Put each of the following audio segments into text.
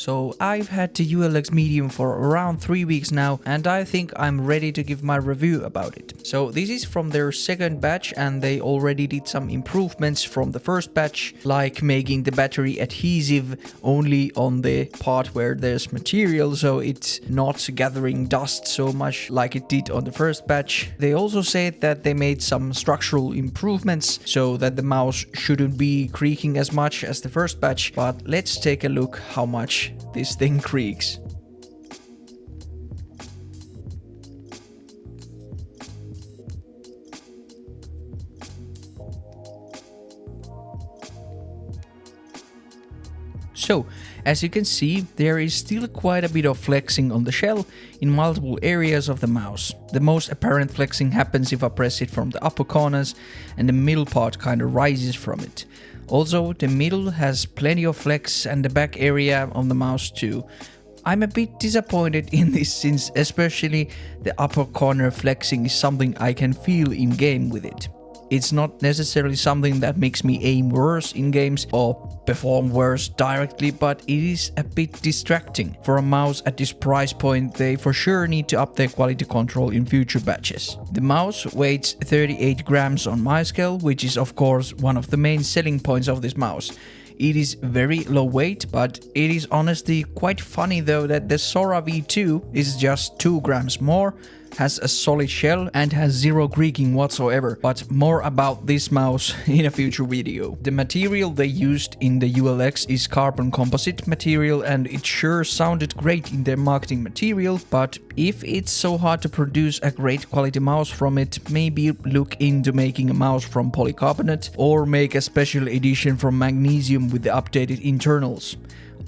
So I've had the ULX Medium for around 3 weeks now, and I think I'm ready to give my review about it. So this is from their second batch, and they already did some improvements from the first batch, like making the battery adhesive only on the part where there's material, so it's not gathering dust so much like it did on the first batch. They also said that they made some structural improvements so that the mouse shouldn't be creaking as much as the first batch, but let's take a look how much this thing creaks. So, as you can see, there is still quite a bit of flexing on the shell in multiple areas of the mouse. The most apparent flexing happens if I press it from the upper corners and the middle part kind of rises from it. Also, the middle has plenty of flex and the back area on the mouse too. I'm a bit disappointed in this since especially the upper corner flexing is something I can feel in game with it. It's not necessarily something that makes me aim worse in games or perform worse directly, but it is a bit distracting. For a mouse at this price point, they for sure need to up their quality control in future batches. The mouse weighs 38 grams on my scale, which is of course one of the main selling points of this mouse. It is very low weight, but it is honestly quite funny though that the Zorror V2 is just 2 grams more, has a solid shell and has zero creaking whatsoever, but more about this mouse in a future video. The material they used in the ULX is carbon composite material, and it sure sounded great in their marketing material, but if it's so hard to produce a great quality mouse from it, maybe look into making a mouse from polycarbonate or make a special edition from magnesium with the updated internals.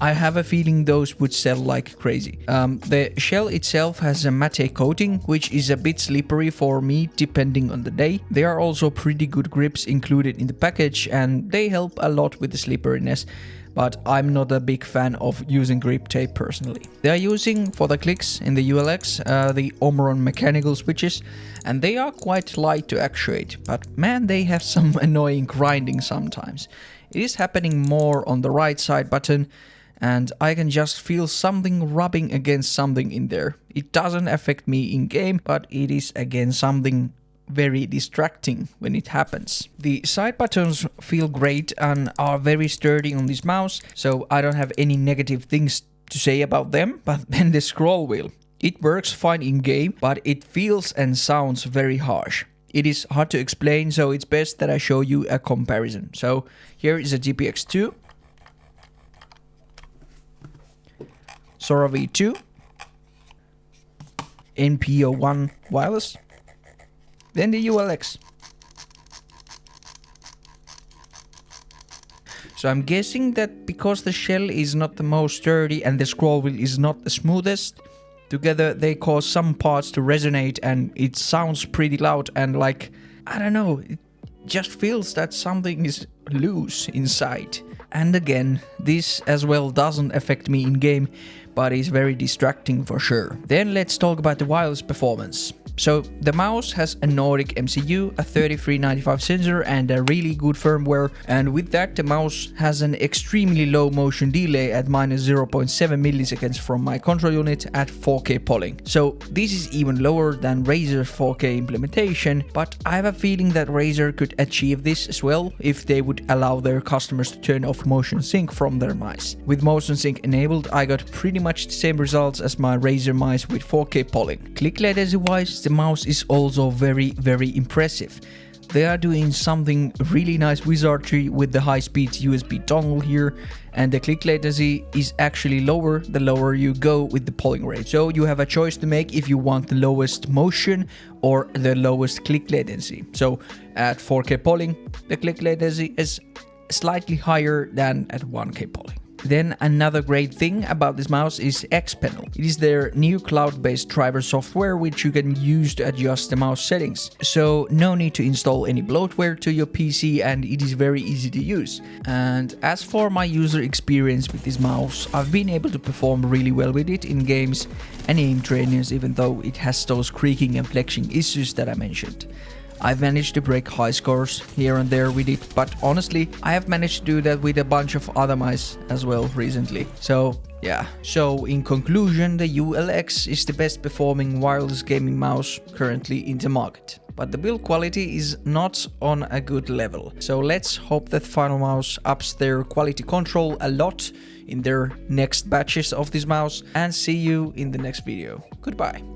I have a feeling those would sell like crazy. The shell itself has a matte coating, which is a bit slippery for me depending on the day. There are also pretty good grips included in the package and they help a lot with the slipperiness, but I'm not a big fan of using grip tape personally. They are using for the clicks in the ULX the Omron mechanical switches, and they are quite light to actuate, but man, they have some annoying grinding sometimes. It is happening more on the right side button, and I can just feel something rubbing against something in there. It doesn't affect me in game, but it is again something very distracting when it happens. The side buttons feel great and are very sturdy on this mouse, so I don't have any negative things to say about them, but then the scroll wheel. It works fine in game, but it feels and sounds very harsh. It is hard to explain, so it's best that I show you a comparison. So here is a GPX2. Zorror V2, NPO1 wireless, then the ULX. So I'm guessing that because the shell is not the most sturdy and the scroll wheel is not the smoothest, together they cause some parts to resonate and it sounds pretty loud and like, I don't know, it just feels that something is loose inside. And again, this as well doesn't affect me in game, but is very distracting for sure. Then let's talk about the wireless performance. So the mouse has a Nordic MCU, a 3395 sensor and a really good firmware, and with that the mouse has an extremely low motion delay at minus 0.7 milliseconds from my control unit at 4K polling. So this is even lower than Razer's 4K implementation, but I have a feeling that Razer could achieve this as well if they would allow their customers to turn off motion sync from their mice. With motion sync enabled, I got pretty much the same results as my Razer mice with 4K polling. Click latency wise, the mouse is also very impressive. They are doing something really nice wizardry with the high-speed USB dongle here, and the click latency is actually lower the lower you go with the polling rate. So you have a choice to make if you want the lowest motion or the lowest click latency. So at 4K polling, the click latency is slightly higher than at 1K polling. Then another great thing about this mouse is Xpanel. It is their new cloud-based driver software which you can use to adjust the mouse settings. So no need to install any bloatware to your PC and it is very easy to use. And as for my user experience with this mouse, I've been able to perform really well with it in games and aim trainers, even though it has those creaking and flexing issues that I mentioned. I've managed to break high scores here and there with it, but honestly, I have managed to do that with a bunch of other mice as well recently. So yeah. So in conclusion, the ULX is the best performing wireless gaming mouse currently in the market. But the build quality is not on a good level. So let's hope that Finalmouse ups their quality control a lot in their next batches of this mouse, and see you in the next video. Goodbye.